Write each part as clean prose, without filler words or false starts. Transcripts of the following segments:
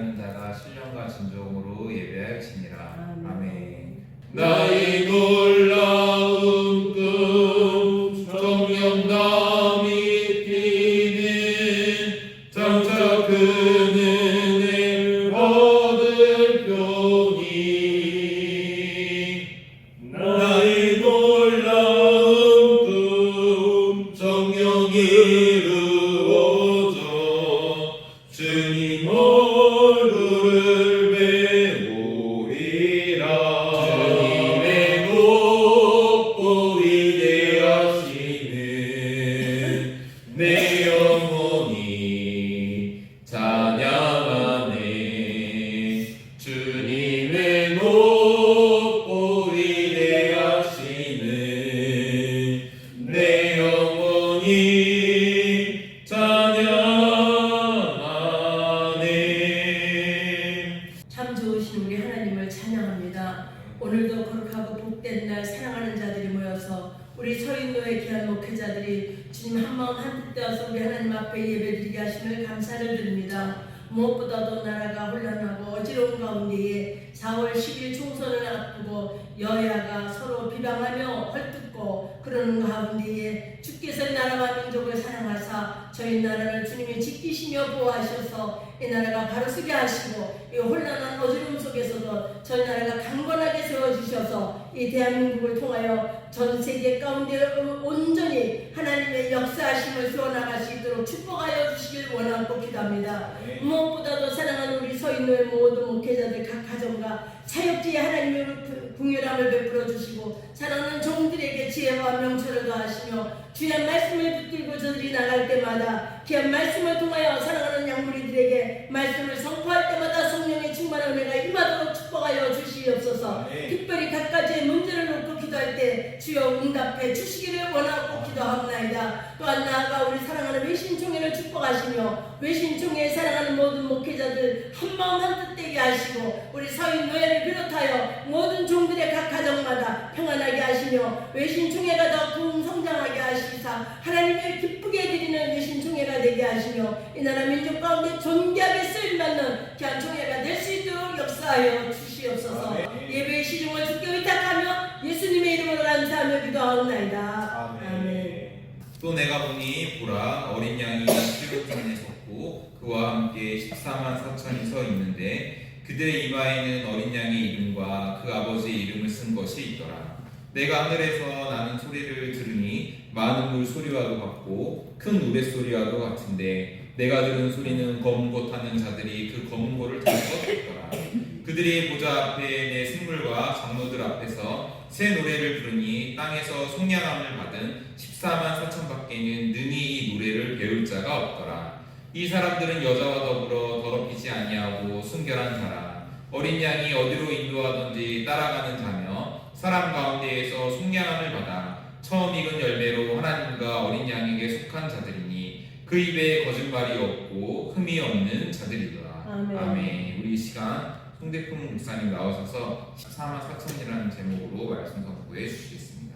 예배하는 자가 신령과 진정으로 예배할지니라. 아멘. 나의 놀라운 꿈 정령남이 피는 장차 그 은혜 얻을 표니 나의 놀라운 꿈 정령이 이루어져 주님 얼굴을 배우리라 주님의 높고 위대하시는 내 영혼이 찬양하네 주님의 높고 위대하시는 내 영혼이 찬양하네. 참 좋으신 우리 하나님을 찬양합니다. 오늘도 거룩하고 복된 날 사랑하는 자들이 모여서 우리 서인노의 귀한 목회자들이 주님 한마음 한뜻 되어서 우리 하나님 앞에 예배드리게 하심을 감사를 드립니다. 무엇보다도 나라가 혼란하고 어지러운 가운데에 4월 10일 총선을 앞두고 여야가 서로 비방하며 헐뜯고 그러는 가운데에 주께서 이 나라와 민족을 사랑하사 저희 나라를 주님이 지키시며 보호하셔서 이 나라가 바로 서게 하시고 이 혼란한 어지러움 속에서도 저희 나라가 강건하게 세워주셔서 이 대한민국을 통하여 전 세계 가운데 온전히 하나님의 역사하심을 세워나갈 수 있도록 축복하여 주시길 원하고 기도합니다. 무엇보다도 사랑하는 우리 서인노의 모든 목회자들 각 가정과 사역지에 하나님의 궁유함을 베풀어 주시고 사랑하는 종들에게 지혜와 명철을 더하시며 주의 말씀을 붙들고 저들이 나갈 때마다 귀한 말씀을 통하여 사랑하는 양무리들에게 말씀을 선포할 때마다 성령의 충만한 은혜가 임하도록 축복하여 주시옵소서. 특별히 각가지의 문제를 놓고 기도할 때 주여 응답해 주시기를 원하고 기도합나이다. 또한 나아가 우리 사랑하는 외신총회를 축복하시며 외신총회에 사랑하는 모든 목회자들 한마음 한뜻 되게 하시고 우리 사회노예를 비롯하여 모든 종들의 각 가정마다 평안하게 하시며 외신총회가 더 성장하게 하시사 하나님을 기쁘게 드리는 외신총회가 되게 하시며 이 나라 민족 가운데 존귀하게 쓰임받는 귀한 총회가 될 수 있도록 역사하여 주시옵소서. 예배의 시중을 주께 의탁하며 예수님의 이름으로 감사하며 기도하옵나이다. 아멘. 또 내가 보니 보라 어린 양이 시온산에 섰고 그와 함께 14만 4천이 서 있는데 그들의 이마에는 어린 양의 이름과 그 아버지의 이름을 쓴 것이 있더라. 내가 하늘에서 나는 소리를 들으니 많은 물 소리와도 같고 큰 우레소리와도 같은데 내가 들은 소리는 검은 고 타는 자들이 그 검은 고를 타는 것 같더라. 그들이 보좌 앞에 내 생물과 장로들 앞에서 새 노래를 부르니 땅에서 속량함을 받은 14만 4천 밖에는 능히 이 노래를 배울 자가 없더라. 이 사람들은 여자와 더불어 더럽히지 아니하고 순결한 자라. 어린 양이 어디로 인도하던지 따라가는 자며 사람 가운데에서 속량함을 받아 처음 익은 열매로 하나님과 어린 양에게 속한 자들이니 그 입에 거짓말이 없고 흠이 없는 자들이더라. 아멘. 우리 이 시간 송대품 목사님 나오셔서 14만 4천이라는 제목으로 말씀 선포해 주시겠습니다.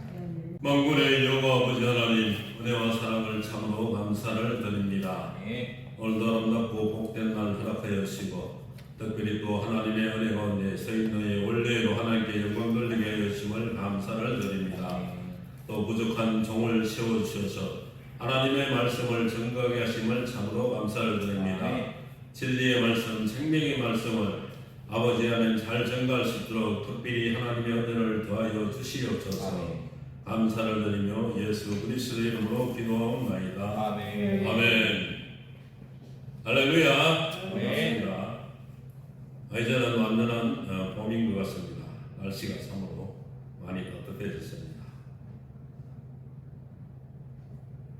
만군의 여호와 아버지 하나님 은혜와 사랑을 참으로 감사를 드립니다. 오늘도 아름답고 복된 날 허락하여 주시고 특별히 또 하나님의 은혜 가운데 서인노의 원래로 하나님께 영광 돌리게 하여 주심을 감사를 드립니다. 또 부족한 종을 세워주셔서 하나님의 말씀을 증거하게 하심을 참으로 감사를 드립니다. 진리의 말씀, 생명의 말씀을 아버지 안에 잘 증거할 수 있도록 특별히 하나님의 은혜를 더하여 주시옵소서. 감사를 드리며 예수 그리스도의 이름으로 기도하옵나이다. 아멘. 할렐루야. 반갑습니다. 이제는 완전한 봄인 것 같습니다. 날씨가 참으로 많이 따뜻해졌습니다.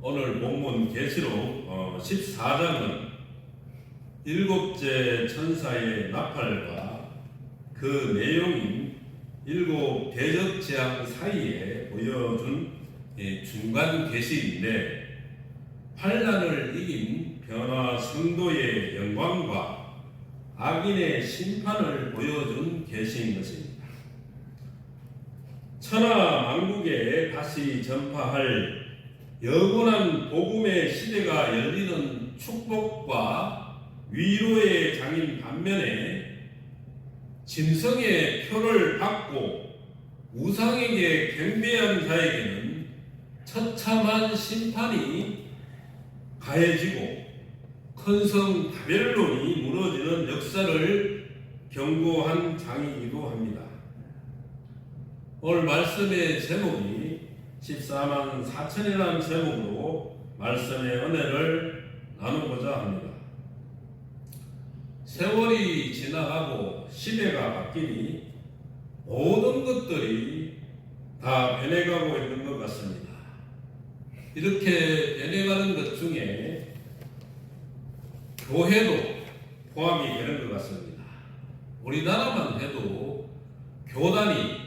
오늘 본문 계시록 14장은 일곱째 천사의 나팔과 그 내용인 일곱 대적 재앙 사이에 보여준 중간 계시인데 환난을 이긴 변화 성도의 영광과 악인의 심판을 보여준 계시인 것입니다. 천하 만국에 다시 전파할 영원한 복음의 시대가 열리는 축복과 위로의 장인 반면에 짐승의 표를 받고 우상에게 경배한 자에게는 처참한 심판이 가해지고 큰 성 바벨론이 무너지는 역사를 경고한 장이기도 합니다. 오늘 말씀의 제목이 14만 4천이라는 제목으로 말씀의 은혜를 나누고자 합니다. 세월이 지나가고 시대가 바뀌니 모든 것들이 다 변해가고 있는 것 같습니다. 이렇게 변해가는 것 중에 교회도 포함이 되는 것 같습니다. 우리나라만 해도 교단이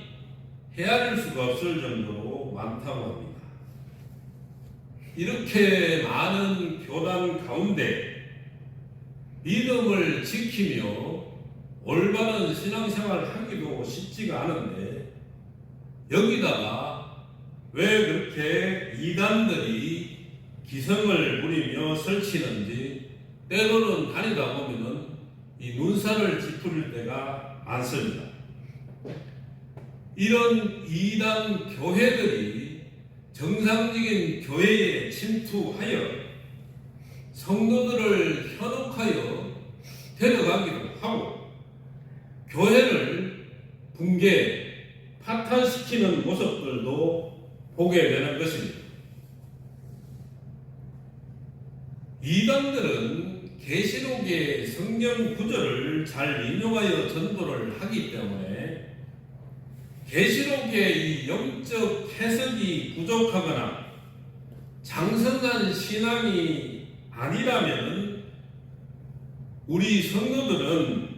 헤아릴 수가 없을 정도로 많다고 합니다. 이렇게 많은 교단 가운데 믿음을 지키며 올바른 신앙생활을 하기도 쉽지가 않은데 여기다가 왜 그렇게 이단들이 기성을 부리며 설치는지 때로는 다니다 보면은 이 눈살을 찌푸릴 때가 많습니다. 이런 이단 교회들이 정상적인 교회에 침투하여 성도들을 현혹하여 데려가기도 하고 교회를 붕괴, 파탄시키는 모습들도 보게 되는 것입니다. 이단들은 계시록의 성경 구절을 잘 인용하여 전도를 하기 때문에 계시록의 이 영적 해석이 부족하거나 장성한 신앙이 아니라면 우리 성도들은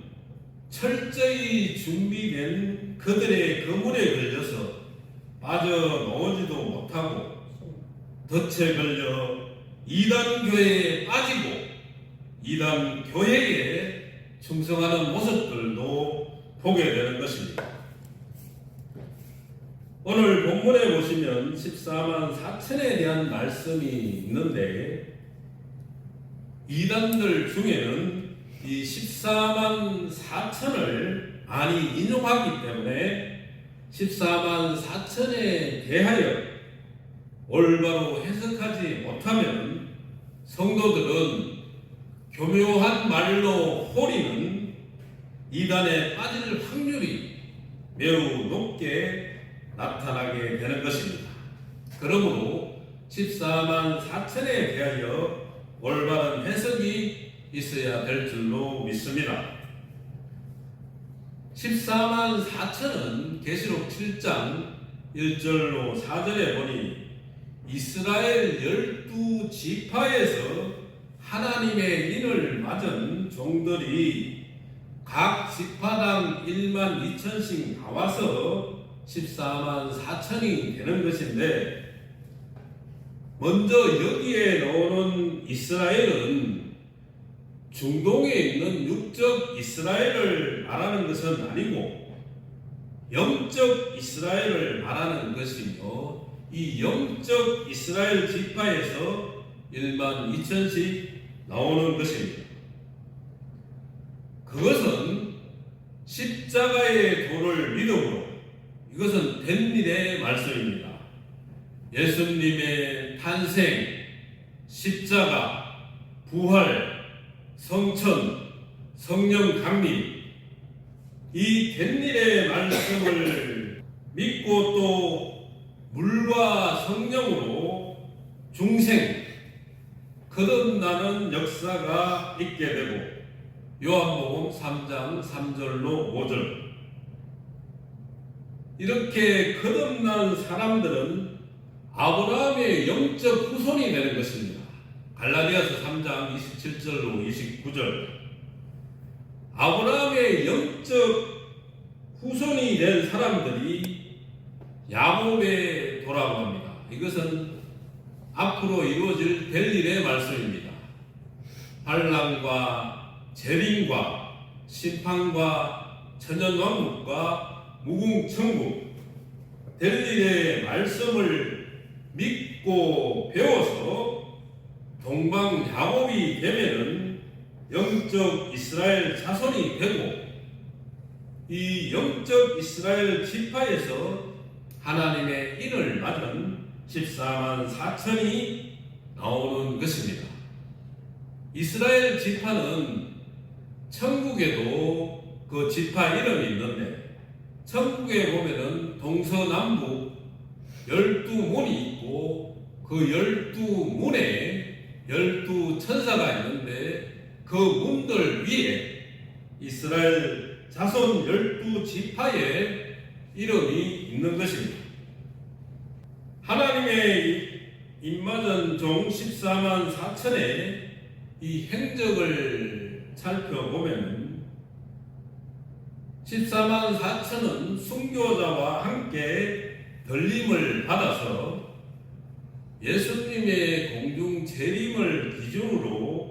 철저히 준비된 그들의 거물에 걸려서 빠져나오지도 못하고 덫에 걸려 이단 교회에 빠지고 이단 교회에 충성하는 모습들도 보게 되는 것입니다. 오늘 본문에 보시면 14만 4천에 대한 말씀이 있는데 이단들 중에는 이 14만 4천을 많이 인용하기 때문에 14만 4천에 대하여 올바로 해석하지 못하면 성도들은 교묘한 말로 호리는 이단에 빠질 확률이 매우 높게 나타나게 되는 것입니다. 그러므로 14만 4천에 대하여 올바른 해석이 있어야 될 줄로 믿습니다. 14만 4천은 계시록 7장 1절로 4절에 보니 이스라엘 12지파에서 하나님의 인을 맞은 종들이 각 지파당 1만 2천씩 나와서 14만 4천이 되는 것인데 먼저 여기에 나오는 이스라엘은 중동에 있는 육적 이스라엘을 말하는 것은 아니고 영적 이스라엘을 말하는 것이며 이 영적 이스라엘 지파에서 1만 2천씩 나오는 것입니다. 그것은 십자가의 도를 믿음으로 이것은 된 일의 말씀입니다. 예수님의 탄생, 십자가, 부활, 성천, 성령 강림 이 된 일의 말씀을 믿고 또 물과 성령으로 중생 거듭나는 역사가 있게 되고 요한복음 3장 3절로 5절 이렇게 거듭난 사람들은 아브라함의 영적 후손이 되는 것입니다. 갈라디아서 3장 27절로 29절 아브라함의 영적 후손이 된 사람들이 야곱의 도라고 합니다. 이것은 앞으로 이루어질 될 일의 말씀입니다. 반란과 재림과 심판과 천연왕국과 무궁천국 될 일의 말씀을 믿고 배워서 동방 야곱이 되면은 영적 이스라엘 자손이 되고 이 영적 이스라엘 지파에서 하나님의 인을 받은 14만 4천이 나오는 것입니다. 이스라엘 지파는 천국에도 그 지파 이름이 있는데 천국에 보면은 동서남북 12문이 있고 그 12문에 12천사가 있는데 그 문들 위에 이스라엘 자손 12지파의 이름이 있는 것입니다. 하나님의 입맞은 종 14만 4천의 이 행적을 살펴보면 14만 4천은 순교자와 함께 들림을 받아서 예수님의 공중 재림을 기준으로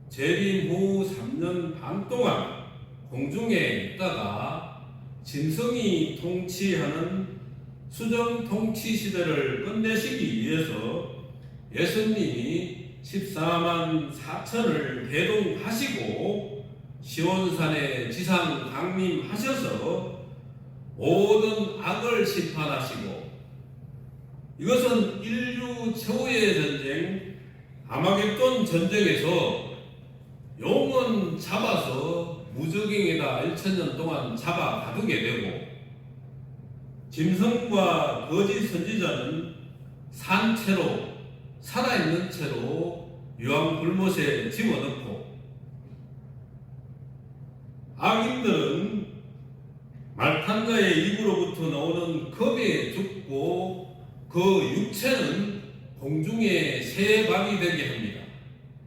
재림 후 3년 반 동안 공중에 있다가 짐승이 통치하는 수정 통치 시대를 끝내시기 위해서 예수님이 14만 4천을 대동하시고 시온산에 지상 강림하셔서 모든 악을 심판하시고 이것은 인류 최후의 전쟁 아마겟돈 전쟁에서 용은 잡아서 무적행에다 1000년 동안 잡아 가두게 되고 짐승과 거짓 선지자는 산 채로 살아있는 채로 유황불못에 집어넣고 악인들은 말탄자의 입으로부터 나오는 검에 죽고 그 육체는 공중에 새밥이 되게 합니다.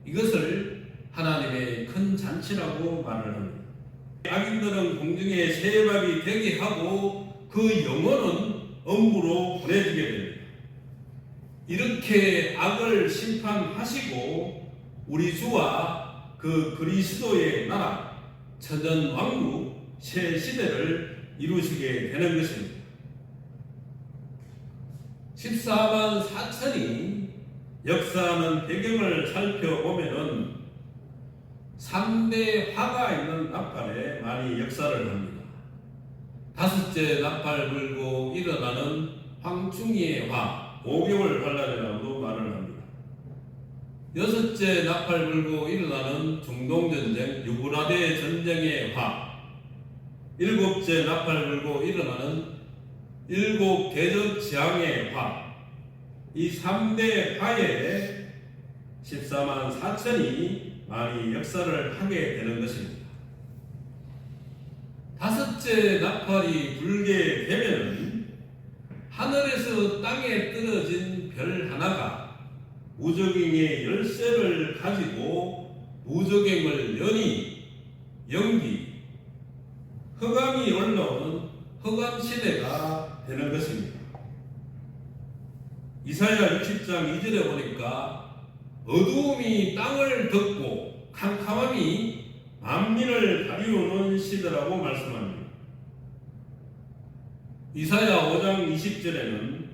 이것을 하나님의 큰 잔치라고 말을 합니다. 악인들은 공중에 새밥이 되게 하고 그 영혼은 엄부로 보내주게 됩니다. 이렇게 악을 심판하시고 우리 주와 그 그리스도의 나라 천년왕국 새 시대를 이루시게 되는 것입니다. 14만 4천이 역사하는 배경을 살펴보면은 3대 화가 있는 나팔에 많이 역사를 합니다. 다섯째 나팔 불고 일어나는 황충이의 화, 5개월 환란이라고 말을 합니다. 여섯째 나팔 불고 일어나는 중동전쟁, 유브라데 전쟁의 화, 일곱째 나팔 불고 일어나는 일곱 대적 재앙의 화, 이 3대 화에 14만 4천이 많이 역사를 하게 되는 것입니다. 다섯째 나팔이 불게 되면 하늘에서 땅에 떨어진 별 하나가 무적행의 열쇠를 가지고 무적행을 여니 연기 흑암이 올라오는 흑암 시대가 되는 것입니다. 이사야 60장 2절에 보니까 어두움이 땅을 덮고 캄캄함이 만민을 가리우는 시대라고 말씀합니다. 이사야 5장 20절에는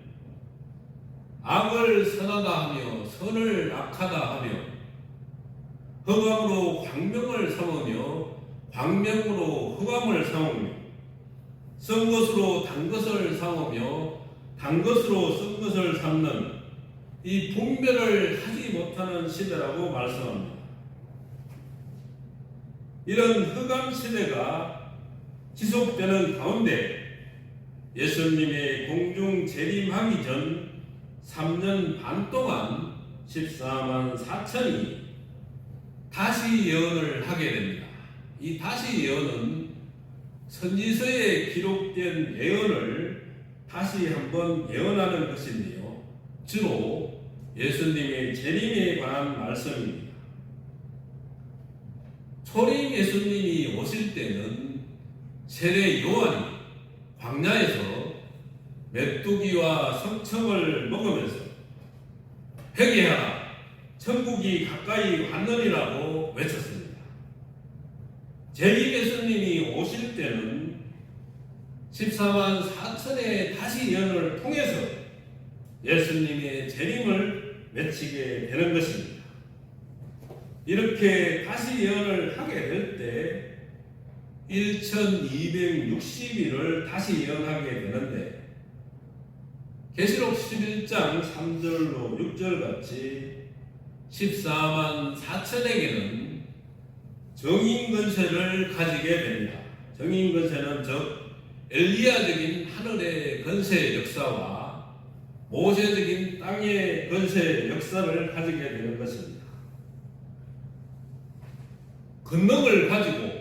악을 선하다 하며 선을 악하다 하며 흑암으로 광명을 삼으며 광명으로 흑암을 삼으며 썬 것으로 단 것을 삼으며 단 것으로 썬 것을 삼는 이 분별을 하지 못하는 시대라고 말씀합니다. 이런 흑암 시대가 지속되는 가운데 예수님의 공중 재림하기 전 3년 반 동안 14만 4천이 다시 예언을 하게 됩니다. 이 다시 예언은 선지서에 기록된 예언을 다시 한번 예언하는 것인데요. 주로 예수님의 재림에 관한 말씀입니다. 초림 예수님이 오실 때는 세례 요한이 광야에서 메뚜기와 성청을 먹으면서 회개하라 천국이 가까이 왔느니라고 외쳤습니다. 재림 예수님이 오실 때는 14만 4천의 다시 예언을 통해서 예수님의 재림을 외치게 되는 것입니다. 이렇게 다시 예언을 하게 될 때 1260일을 다시 예언하게 되는데 계시록 11장 3절로 6절 같이 14만 4천에게는 정인 건세를 가지게 됩니다. 정인 건세는 즉 엘리야적인 하늘의 건세 역사와 모세적인 땅의 건세 역사를 가지게 되는 것입니다. 권능을 가지고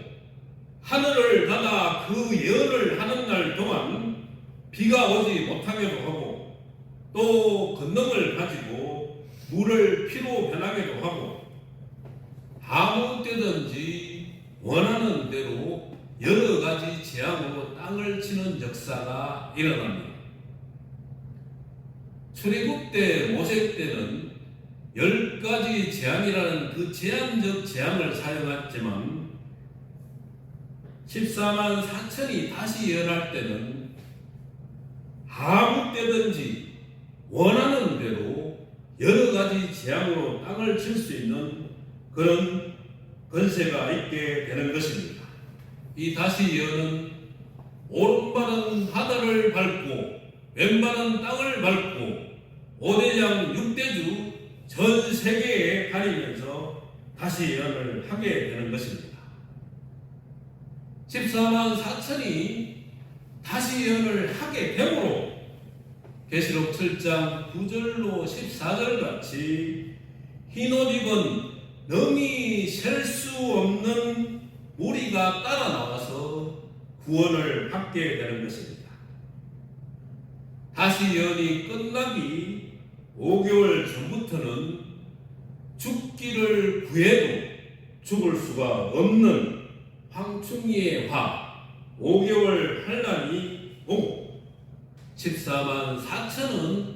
하늘을 닫아 그 예언을 하는 날 동안 비가 오지 못하게도 하고 또 권능을 가지고 물을 피로 변하게도 하고 아무 때든지 원하는 대로 여러 가지 재앙으로 땅을 치는 역사가 일어납니다. 출애굽 때 모세 때는 10가지 재앙이라는 그 제한적 재앙을 사용했지만 14만 4천이 다시 예언할 때는 아무 때든지 원하는 대로 여러 가지 재앙으로 땅을 칠 수 있는 그런 건세가 있게 되는 것입니다. 이 다시 예언은 오른발은 바다를 밟고 왼발은 땅을 밟고 5대장 6대주 전 세계에 다니면서 다시 예언을 하게 되는 것입니다. 14만 4천이 다시 예언을 하게 되므로 계시록 7장 9절로 14절 같이 흰옷 입은 능히 셀 수 없는 무리가 따라 나와서 구원을 받게 되는 것입니다. 다시 예언이 끝나기 5개월 전부터는 죽기를 구해도 죽을 수가 없는 황충이의 화 5개월 환란이 오고 14만 4천은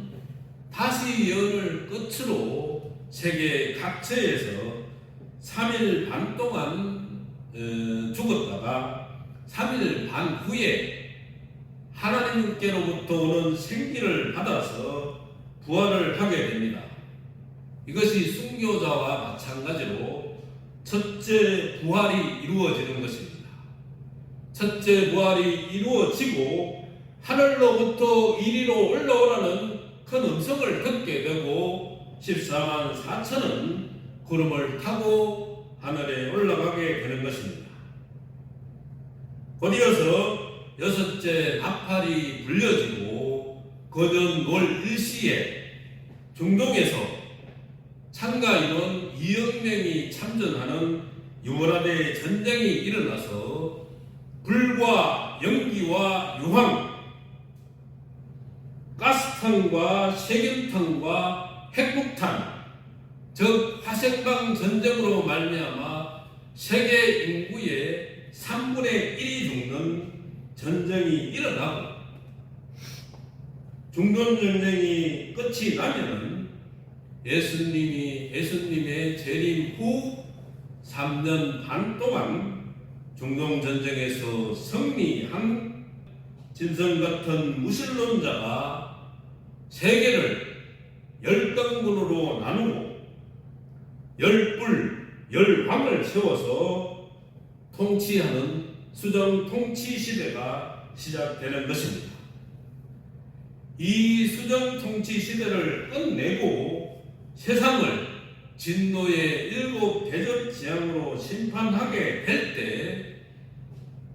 다시 예언을 끝으로 세계 각처에서 3일 반 동안 죽었다가 3일 반 후에 하나님께로부터 오는 생기를 받아서 부활을 하게 됩니다. 이것이 순교자와 마찬가지로 첫째 부활이 이루어지는 것입니다. 첫째 부활이 이루어지고 하늘로부터 이리로 올라오라는 큰 음성을 듣게 되고 14만 4천은 구름을 타고 하늘에 올라가게 되는 것입니다. 곧이어서 여섯째 나팔이 불려지고 거전 월 일시에 중동에서 참가 인원 2억 명이 참전하는 유월하대 전쟁이 일어나서 불과 연기와 유황, 가스탄과 세균탄과 핵폭탄, 즉 화생방 전쟁으로 말미암아 세계 인구의 3분의 1이 죽는 전쟁이 일어나고 중동 전쟁이 끝이 나면은 예수님의 재림 후 3년 반 동안 중동 전쟁에서 승리한 진성 같은 무신론자가 세계를 10등분으로 나누고 10뿔, 10왕을 세워서 통치하는 수정 통치 시대가 시작되는 것입니다. 이 수정 통치 시대를 끝내고 세상을 진노의 7 대접 재앙으로 심판하게 될 때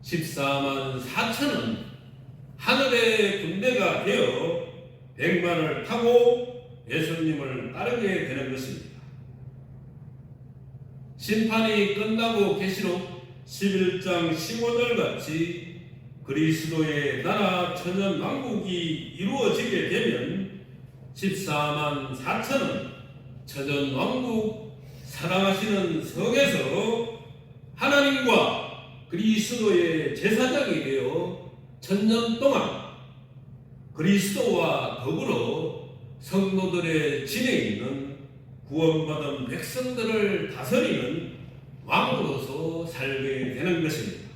14만 4천은 하늘의 군대가 되어 백마를 타고 예수님을 따르게 되는 것입니다. 심판이 끝나고 계시록 11장 15절 같이 그리스도의 나라 천년 왕국이 이루어지게 되면 14만 4천은 천년 왕국 사랑하시는 성에서 하나님과 그리스도의 제사장이 되어 천년 동안 그리스도와 더불어 성도들의 진에 있는 구원받은 백성들을 다스리는 왕으로서 살게 되는 것입니다.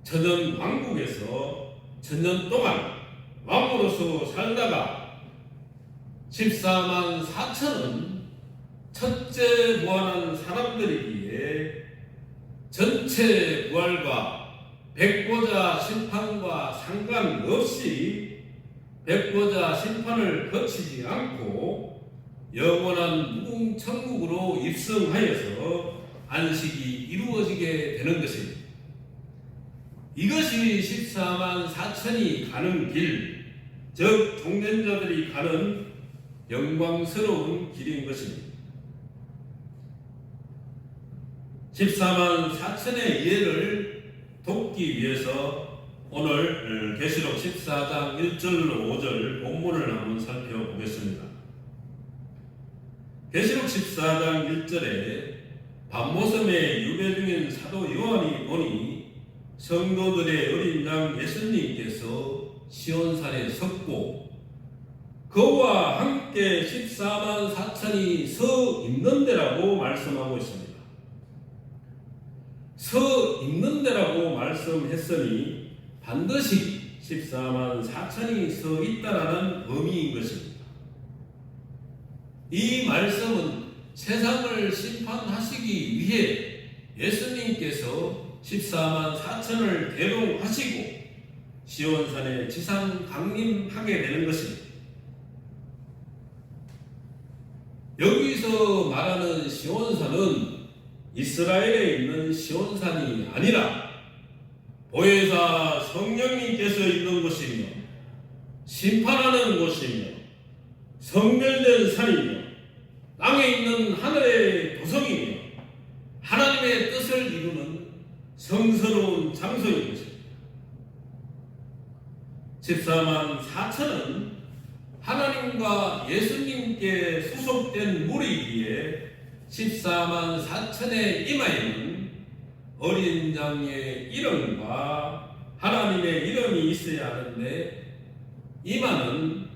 천년 왕국에서 천년 동안 왕으로서 살다가 14만 4천은 첫째 부활한 사람들이기에 전체 부활과 백보자 심판과 상관없이 백보자 심판을 거치지 않고 영원한 무궁천국으로 입성하여서 안식이 이루어지게 되는 것입니다. 이것이 14만 4천이 가는 길, 즉 종된자들이 가는 영광스러운 길인 것입니다. 14만 4천의 예를 돕기 위해서 오늘 계시록 14장 1절로 5절 본문을 한번 살펴보겠습니다. 계시록 14장 1절에 밤모섬에 유배 중인 사도 요한이 보니 성도들의 어린 양 예수님께서 시온산에 섰고 그와 함께 14만 4천이 서 있는 데라고 말씀하고 있습니다. 서 있는 데라고 말씀했으니 반드시 14만 4천이 서 있다라는 의미인 것입니다. 이 말씀은 세상을 심판하시기 위해 예수님께서 14만 4천을 대동하시고 시온산에 지상 강림하게 되는 것입니다. 여기서 말하는 시온산은 이스라엘에 있는 시온산이 아니라 보혜사 성령님께서 있는 곳이며 심판하는 곳이며 성별된 산이며 땅에 있는 하늘의 도성이며 하나님의 뜻을 이루는 성스러운 장소인 것입니다. 14만 4천은 하나님과 예수님께 소속된 무리이기에 14만 4천의 임하에는 어린 양의 이름과 하나님의 이름이 있어야 하는데 임하는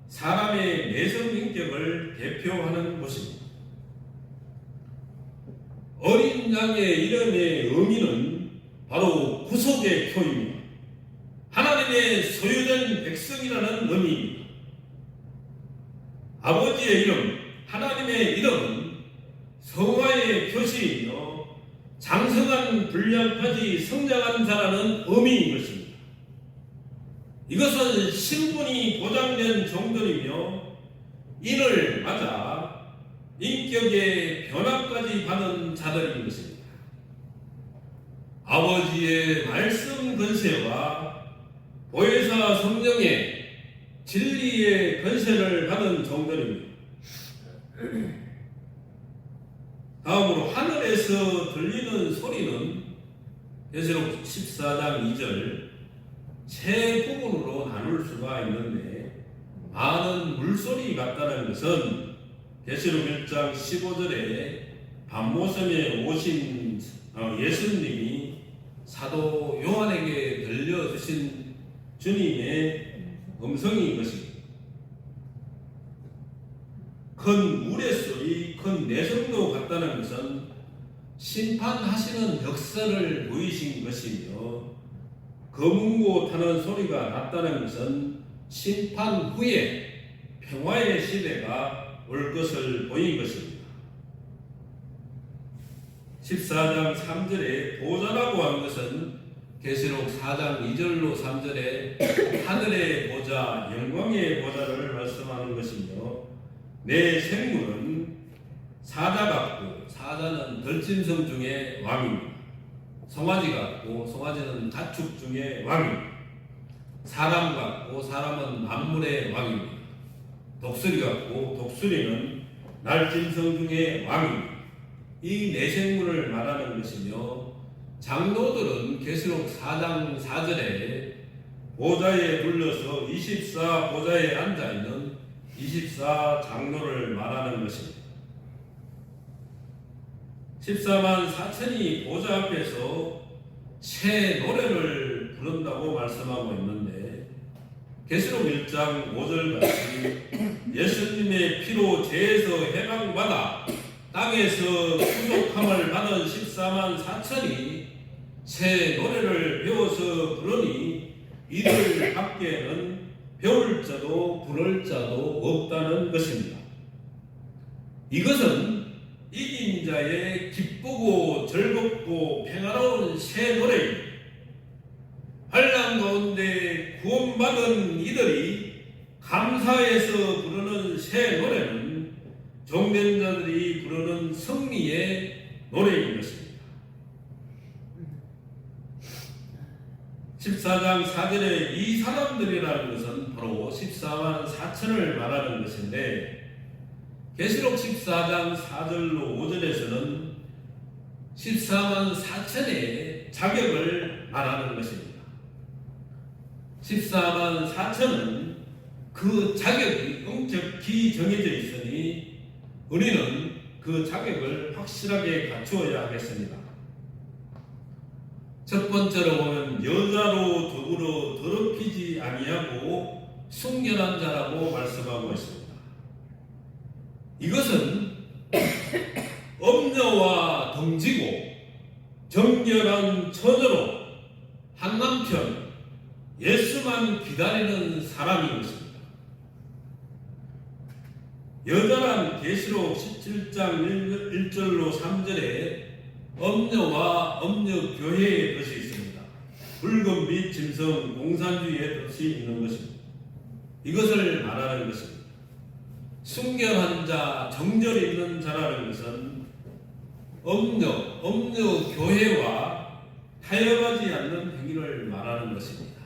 사람의 내성 인격을 대표하는 곳입니다. 어린 양의 이름의 의미는 바로 구속의 표입니다. 하나님의 소유된 백성이라는 의미입니다. 아버지의 이름, 하나님의 이름은 성화의 표시이며 장성한 분량까지 성장한 자라는 의미인 것입니다. 이것은 신분이 보장된 종들이며 이를 맞아 인격의 변화까지 받은 자들인 것입니다. 아버지의 말씀 권세와 보혜사 성령의 진리의 권세를 받은 종들입니다. 다음으로 하늘에서 들리는 소리는 계시록 14장 2절 세 부분으로 나눌 수가 있는데 많은 물소리 같다는 것은 계시록 1장 15절에 밤모섬에 오신 예수님이 사도 요한에게 들려주신 주님의 음성인 것입니다. 큰 물의 소리, 큰 내성도 같다는 것은 심판하시는 역사를 보이신 것이며 거문고 타는 소리가 났다는 것은 심판 후에 평화의 시대가 올 것을 보인 것입니다. 14장 3절에 보좌라고 한 것은 계시록 4장 2절로 3절에 하늘의 보좌, 영광의 보좌를 말씀하는 것이며 내 생물은 사자 같고 사자는 들짐승 중에 왕입니다. 송아지 같고 송아지는 가축 중에 왕입니다. 사람 같고 사람은 만물의 왕입니다. 독수리 같고 독수리는 날짐승 중에 왕입니다. 이 네 생물을 말하는 것이며 장로들은 계시록 4장 4절에 보좌에 불려서 24 보좌에 앉아있는 24 장로를 말하는 것입니다. 14만 4천이 보좌 앞에서 새 노래를 부른다고 말씀하고 있는데 계시록 1장 5절같이 예수님의 피로 죄에서 해방받아 땅에서 구속함을 받은 14만 4천이 새 노래를 배워서 부르니 이들 밖에는 배울 자도 부를 자도 없다는 것입니다. 이것은 이긴 자의 기쁘고 즐겁고 평화로운 새 노래입니다. 환난 가운데 구원받은 이들이 감사해서 부르는 새 노래는 종된 자들이 부르는 승리의 노래인 것입니다. 14장 4절에 이 사람들이라는 것은 바로 14만 4천을 말하는 것인데, 계시록 14장 4절로 5절에서는 14만 4천의 자격을 말하는 것입니다. 14만 4천은 그 자격이 엄격히 정해져 있으니 우리는 그 자격을 확실하게 갖추어야 하겠습니다. 첫 번째로 보면 여자로 더불어 더럽히지 아니하고 순결한 자라고 말씀하고 있습니다. 이것은 엄녀와 동지고 정결한 처녀로 한 남편 예수만 기다리는 사람인 것입니다. 여자란 계시록 17장 1절로 3절에 엄녀와 엄녀교회의 뜻이 있습니다. 붉은 빛 짐승 공산주의의 뜻이 있는 것입니다. 이것을 말하는 것입니다. 순결한 자, 정절 있는 자라는 것은 엄녀교회와 타협하지 않는 행위를 말하는 것입니다.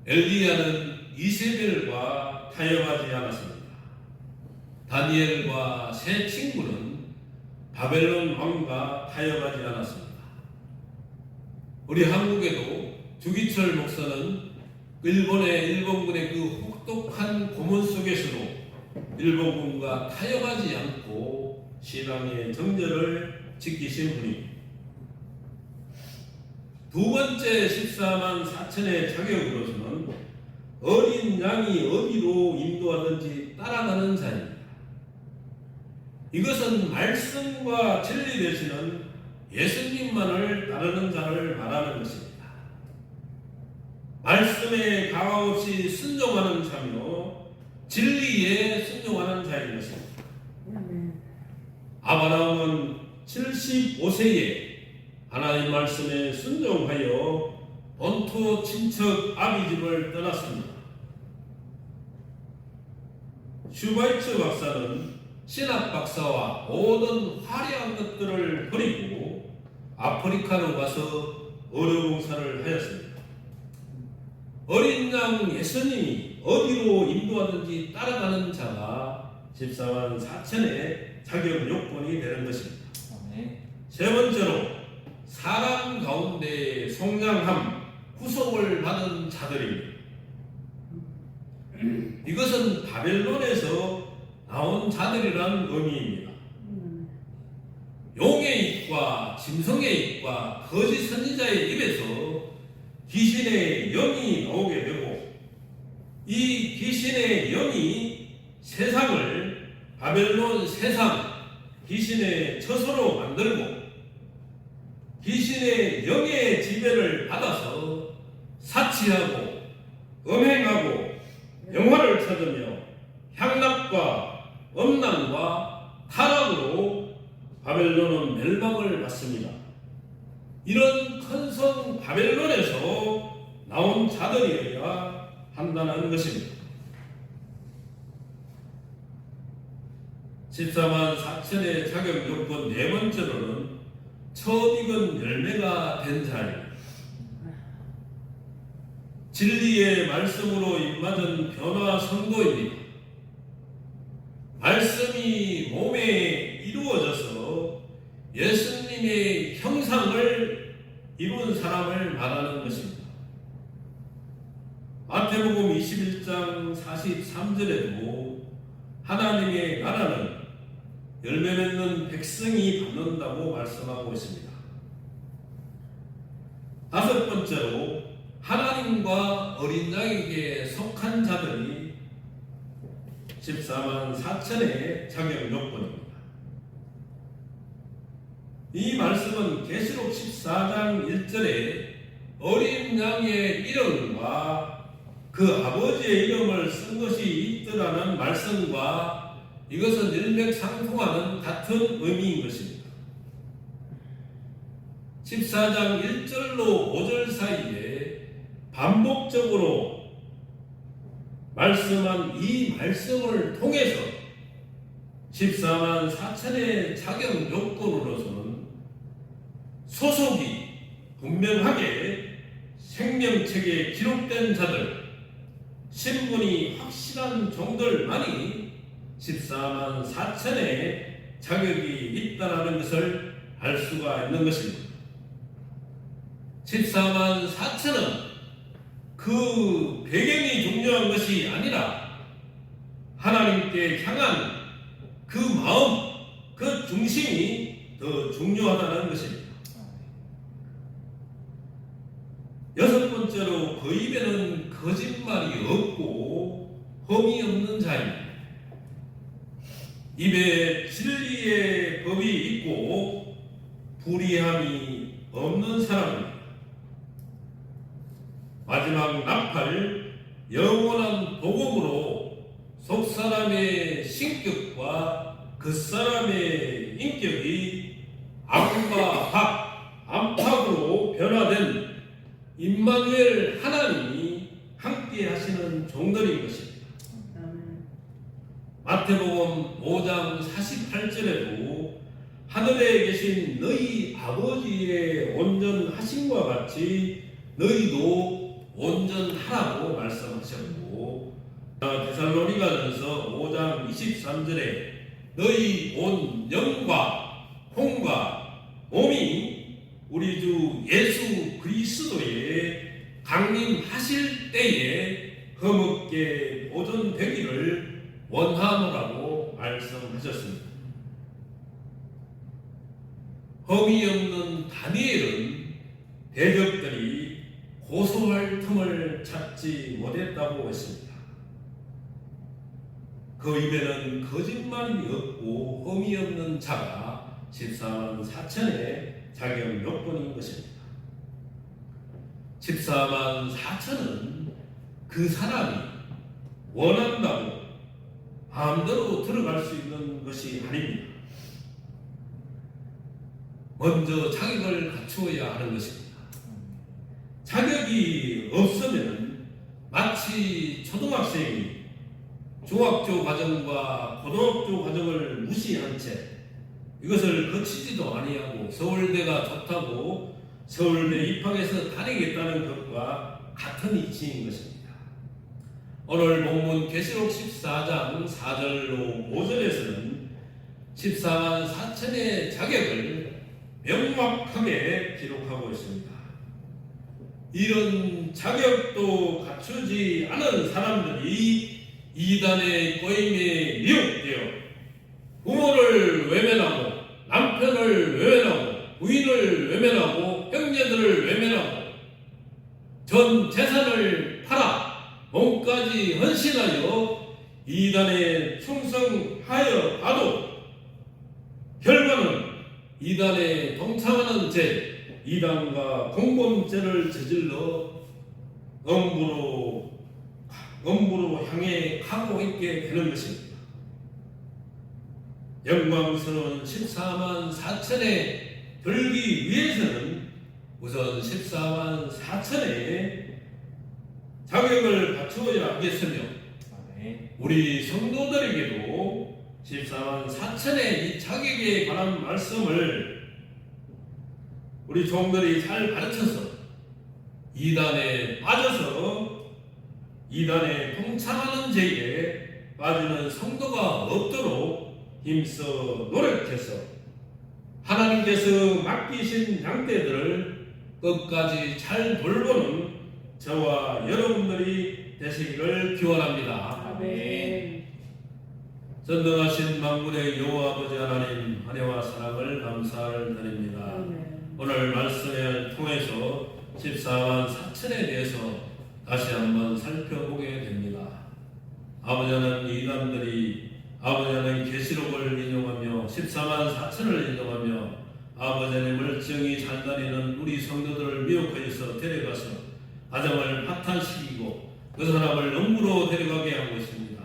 엘리야는 이세벨과 타협하지 않았습니다. 다니엘과 세 친구는 바벨론 왕과 타협하지 않았습니다. 우리 한국에도 주기철 목사는 일본군의 그 혹독한 고문 속에서도 일본군과 타협하지 않고 신앙의 정절을 지키신 분입니다. 두 번째 14만 4천의 자격으로서는 어린 양이 어디로 인도하든지 따라가는 자입니다. 이것은 말씀과 진리 되시는 예수님만을 따르는 자를 말하는 것입니다. 말씀에 가감없이 순종하는 자며 진리에 순종하는 자인 것입니다. 아브라함은 75세에 하나님 말씀에 순종하여 본토 친척 아비집을 떠났습니다. 슈바이처 박사는 신학 박사와 모든 화려한 것들을 버리고 아프리카로 가서 의료 봉사를 하였습니다. 어린 양 예수님이 어디로 인도하든지 따라가는 자가 14만 4천의 자격 요건이 되는 것입니다. 세 번째로 사람 가운데 성장함, 구속을 받은 자들입니다. 이것은 바벨론에서 나온 자들이라는 의미입니다. 용의 입과 짐승의 입과 거짓 선지자의 입에서 귀신의 영이 나오게 되고, 이 귀신의 영이 세상을 바벨론 세상 귀신의 처소로 만들고 귀신의 영의 지배를 받아서 사치하고 음행하고 영화를 찾으며 향락과 음란과 타락으로 바벨론은 멸망을 받습니다. 이런 큰 성 바벨론에서 나온 자들이어야 한다는 것입니다. 14만 4천의 자격 요건 네 번째로는 처음 익은 열매가 된 자입니다. 진리의 말씀으로 입맞은 변화 성도입니다. 말씀이 몸에 이루어져서 예수님의 형상을 이룬 사람을 말하는 것입니다. 마태복음 21장 43절에도 하나님의 나라는 열매 맺는 백성이 받는다고 말씀하고 있습니다. 다섯 번째로 하나님과 어린 양에게 속한 자들이 14만 4천의 자격 요건입니다. 이 말씀은 계시록 14장 1절에 어린 양의 이름과 그 아버지의 이름을 쓴 것이 있더라는 말씀과 이것은 일맥상통하는 같은 의미인 것입니다. 14장 1절로 5절 사이에 반복적으로 말씀한 이 말씀을 통해서 14만 4천의 자격 요건으로서는 소속이 분명하게 생명책에 기록된 자들, 신분이 확실한 종들만이 14만 4천의 자격이 있다는 것을 알 수가 있는 것입니다. 14만 4천은 그 배경이 중요한 것이 아니라 하나님께 향한 그 마음, 그 중심이 더 중요하다는 것입니다. 여섯 번째로 그 입에는 거짓말이 없고 흠이 없는 자입니다. 입에 진리의 법이 있고 불의함이 없는 사람입니다. 마지막 나팔 영원한 복음으로 속사람의 신격과 겉사람의 인격이 암과 박, 암탉으로 변화된 임마누엘 하나님이 함께 하시는 종들인 것입니다. 마태복음 5장 48절에도 하늘에 계신 너희 아버지의 온전하심과 같이 너희도 온전하라고 말씀하셨고, 데살로니가전서 5장 23절에 너희 온 영과 혼과 몸이 우리 주 예수 그리스도의 강림하실 때에 흠없게 보존되기를 원하노라고 말씀하셨습니다. 흠이 없는 다니엘은 대적들이 고소할 틈을 찾지 못했다고 했습니다. 그 입에는 거짓말이 없고 흠이 없는 자가 14만 4천의 자격 요건인 것입니다. 14만 4천은 그 사람이 원한다고 마음대로 들어갈 수 있는 것이 아닙니다. 먼저 자격을 갖추어야 하는 것입니다. 자격이 없으면 마치 초등학생이 중학교 과정과 고등학교 과정을 무시한 채 이것을 거치지도 아니하고 서울대가 좋다고 서울대 입학해서 다니겠다는 것과 같은 이치인 것입니다. 오늘 본문 계시록 14장 4절로 5절에서는 14만 4천의 자격을 명확하게 기록하고 있습니다. 이런 자격도 갖추지 않은 사람들이 이단의 꼬임에 미혹되어 부모를 외면하고 남편을 외면하고 부인을 외면하고 형제들을 외면하고 전 재산을 팔아 몸까지 헌신하여 이단에 충성하여 가도 결과는 이단에 동참하는 죄, 이단과 공범죄를 저질러 음부로 향해 가고 있게 되는 것입니다. 영광스러운 14만 4천에 들기 위해서는 우선 14만 4천의 자격을 갖추어야 하겠으며 우리 성도들에게도 14만 4천의 이 자격에 관한 말씀을 우리 종들이 잘 가르쳐서 이단에 빠져서 이단에 동참하는 죄에 빠지는 성도가 없도록 힘써 노력해서 하나님께서 맡기신 양떼들을 끝까지 잘 돌보는 저와 여러분들이 되시기를 기원합니다. 아멘. 전능하신 만군의 여호와 아버지 하나님, 은혜와 사랑을 감사를 드립니다. 아멘. 오늘 말씀을 통해서 14만 4천에 대해서 다시 한번 살펴보게 됩니다. 아버지는 이단들이 아버지는 계시록을 인용하며 14만 4천을 인용하며 아버지는 멀쩡히 잘 다니는 우리 성도들을 미혹하여서 데려가서 가정을 파탄시키고 그 사람을 음부로 데려가게 한 것입니다.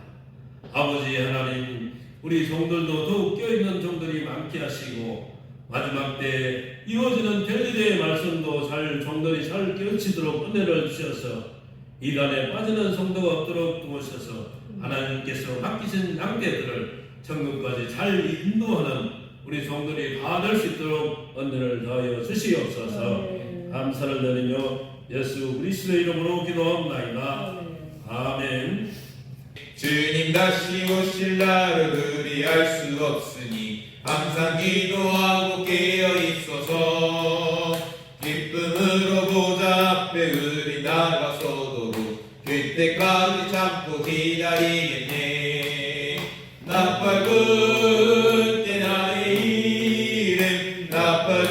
아버지 하나님, 우리 종들도 더욱 껴있는 종들이 많게 하시고 마지막 때 이어지는 별리대의 말씀도 종들이 잘 깨우치도록 은혜를 주셔서 이단에 빠지는 성도가 없도록 도우셔서 하나님께서 맡기신 양떼들을 천국까지 잘 인도하는 우리 종들이 다 될 수 있도록 은혜를 더하여 주시옵소서. 감사를 드리며 예수 그리스도의 이름으로 기도합나이다. 아멘. 주님 다시 오실 날을 의리할 수 없으니 항상 기도하고 깨어 있어서 기쁨으로 보좌 앞에 의리 나가서도록 그때까지 참고 기다리겠네. 나팔 때 나의 이름 나팔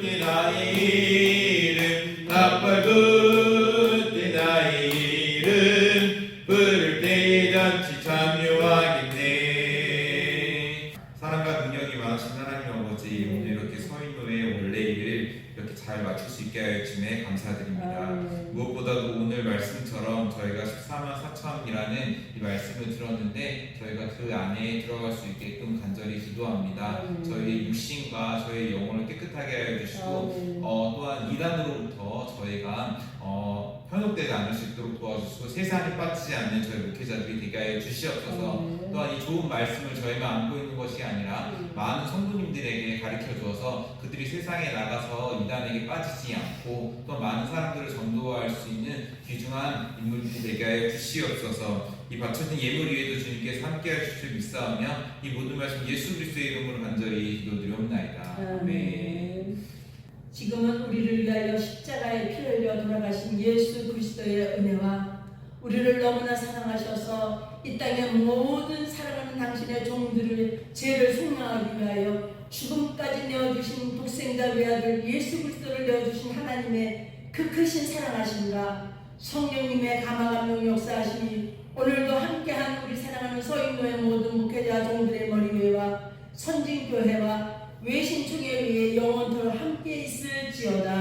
때 나의 이름 나팔 때 나의 이름 부를 때에 잔치 참여하겠네. 사랑과 능력이 많으신 하나님 아버지, 오늘 이렇게 서인노의 오늘 내일을 이렇게 잘 마칠 수 있게 하여 주심에 감사드립니다. 무엇보다도 오늘 말씀처럼 저희가 14만 4천이라는 이 말씀을 들었는데 저희가 그 안에 들어갈 수 있게끔 간절히 기도합니다. 저희의 육신과 저희의 영혼을 깨끗하게 하여 주시고 또한 이단으로부터 저희가 현혹되지 않을 수 있도록 도와주시고 세상에 빠지지 않는 저희 목회자들이 되게 하여 주시옵소서. 또한 이 좋은 말씀을 저희만 안고 있는 것이 아니라 많은 성도님들에게 가르쳐 주어서 그들이 세상에 나가서 이단에게 빠지지 않고 또 많은 사람들을 전도할 수 있는 귀중한 인물들이 되게 하여 주시옵소서. 이 바쳐진 예물 위에도 주님께서 함께 하실 줄 믿사오며 이 모든 말씀 예수 그리스도의 이름으로 간절히 기도드리옵나이다. 아멘. 지금은 우리를 위하여 십자가에 피 흘려 돌아가신 예수 그리스도의 은혜와 우리를 너무나 사랑하셔서 이 땅의 모든 사랑하는 당신의 종들을 죄를 속량하기 위하여 죽음까지 내어주신 독생자 외아들 예수 그리스도를 내어주신 하나님의 그 크신 사랑하심과 성령님의 감화감동 역사하심이 오늘도 함께한 우리 사랑하는 서인노의 모든 목회자 종들의 머리 위에와 선진교회와 외신총회 위에 영원토록 함께 있을지어다.